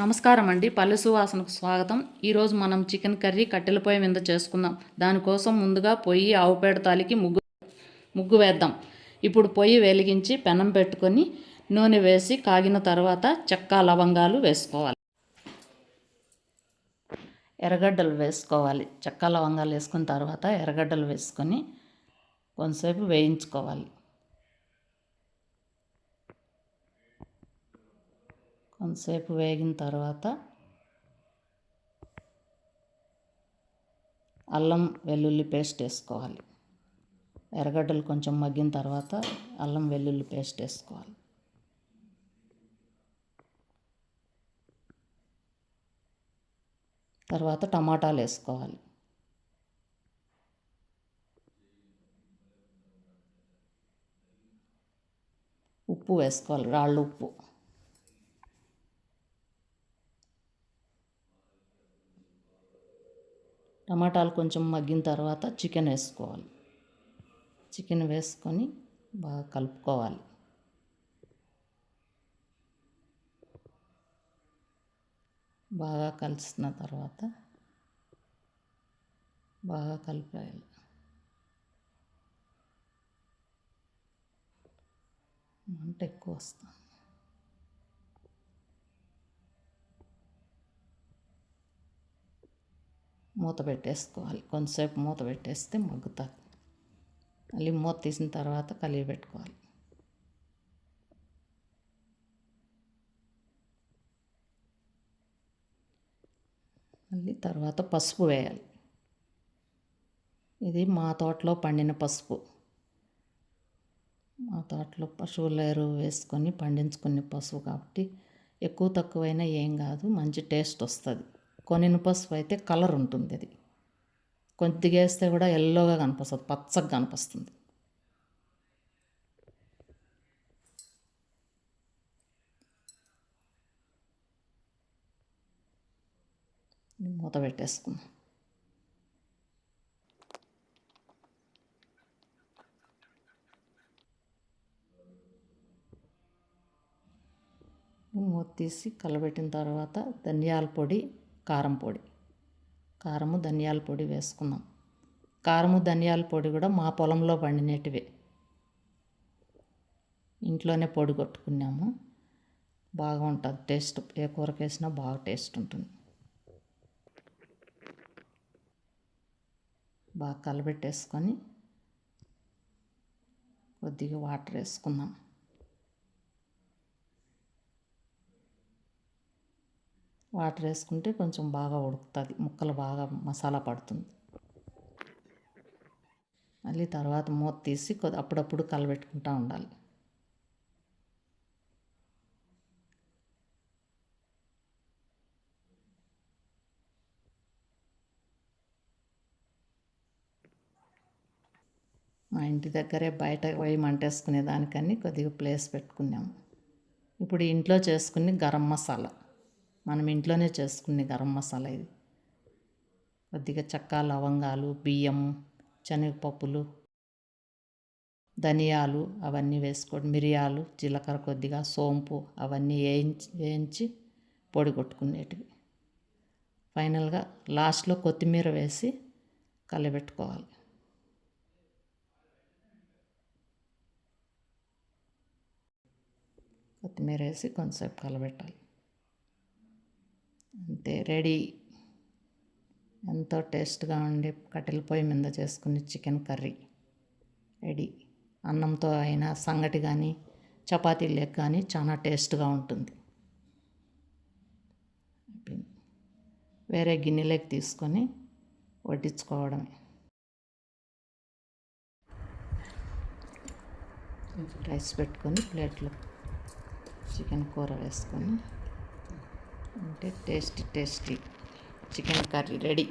నమస్కారం అండి. పల్లె సువాసనకు స్వాగతం. ఈరోజు మనం చికెన్ కర్రీ కట్టెల పొయ్యి మీద చేసుకుందాం. దానికోసం ముందుగా పొయ్యి ఆవుపేడ తాలికి ముగ్గు వేద్దాం. ఇప్పుడు పొయ్యి వెలిగించి పెనం పెట్టుకొని నూనె వేసి కాగిన తర్వాత చెక్క లవంగాలు వేసుకోవాలి. ఎర్రగడ్డలు వేసుకోవాలి. చెక్క లవంగాలు వేసుకున్న తర్వాత ఎర్రగడ్డలు వేసుకొని కొంతసేపు వేయించుకోవాలి. కొంతసేపు వేగిన తర్వాత అల్లం వెల్లుల్లి పేస్ట్ వేసుకోవాలి. ఎర్రగడ్డలు కొంచెం మగ్గిన తర్వాత అల్లం వెల్లుల్లి పేస్ట్ వేసుకోవాలి. తర్వాత టమాటాలు వేసుకోవాలి. ఉప్పు వేసుకోవాలి, రాళ్ళు ఉప్పు. టమాటాలు కొంచెం మగ్గిన తర్వాత చికెన్ వేసుకోవాలి. చికెన్ వేసుకొని బాగా కలుపుకోవాలి. బాగా కలిసిన తర్వాత బాగా కలిపేయాలి. మంట ఎక్కువ వస్తుంది. మూత పెట్టేసుకోవాలి. కొంతసేపు మూత పెట్టేస్తే మగ్గుతుంది. మళ్ళీ మూత తీసిన తర్వాత కలిగి పెట్టుకోవాలి. మళ్ళీ తర్వాత పసుపు వేయాలి. ఇది మా తోటలో పండిన పసుపు. మా తోటలో పశువుల ఎరువు వేసుకొని పండించుకునే పసుపు కాబట్టి ఎక్కువ తక్కువైనా ఏం కాదు, మంచి టేస్ట్ వస్తుంది. కొనిన పసుపు అయితే కలర్ ఉంటుంది. అది కొద్దిగా వేస్తే కూడా ఎల్లోగా కనిపిస్తుంది, పచ్చగా కనిపిస్తుంది. మూత పెట్టేసుకుందాం. మూత తీసి కలబెట్టిన తర్వాత ధనియాల పొడి, కారం పొడి, కారము ధనియాల పొడి వేసుకుందాం. కారము ధనియాల పొడి కూడా మా పొలంలో పండినటివే, ఇంట్లోనే పొడి కొట్టుకున్నాము. బాగా ఉంటుంది టేస్ట్. ఏ కూరకి వేసినా బాగా టేస్ట్ ఉంటుంది. బాగా కలబెట్టేసుకొని కొద్దిగా వాటర్ వేసుకుందాం. వాటర్ వేసుకుంటే కొంచెం బాగా ఉడుకుతుంది, ముక్కలు బాగా మసాలా పడుతుంది. మళ్ళీ తర్వాత మూత తీసి అప్పుడప్పుడు కలబెట్టుకుంటూ ఉండాలి. మా ఇంటి దగ్గరే బయట పోయి మంటేసుకునే దానికని కొద్దిగా ప్లేస్ పెట్టుకున్నాము. ఇప్పుడు ఇంట్లో చేసుకుని గరం మసాలా, మనం ఇంట్లోనే చేసుకునే గరం మసాలా ఇది. కొద్దిగా చెక్క లవంగాలు, బియ్యం, శనగపప్పులు, ధనియాలు అవన్నీ వేసుకోండి. మిరియాలు, జీలకర్ర, కొద్దిగా సోంపు అవన్నీ వేయించి పొడి కొట్టుకునేటివి. ఫైనల్గా లాస్ట్లో కొత్తిమీర వేసి కలబెట్టుకోవాలి. కొత్తిమీర వేసి కొంచెంసేపు కలబెట్టాలి. అంతే, రెడీ. ఎంతో టేస్ట్గా ఉండే కట్టెల పొయ్యి మీద చేసుకునే చికెన్ కర్రీ రెడీ. అన్నంతో అయినా, సంగటి కానీ చపాతీలకు కానీ చాలా టేస్ట్గా ఉంటుంది. వేరే గిన్నెలోకి తీసుకొని వడ్డించుకోవడమే. రైస్ పెట్టుకొని ప్లేట్లో చికెన్ కూర వేసుకొని అంటే టేస్టీ చికెన్ కర్రీ రెడీ.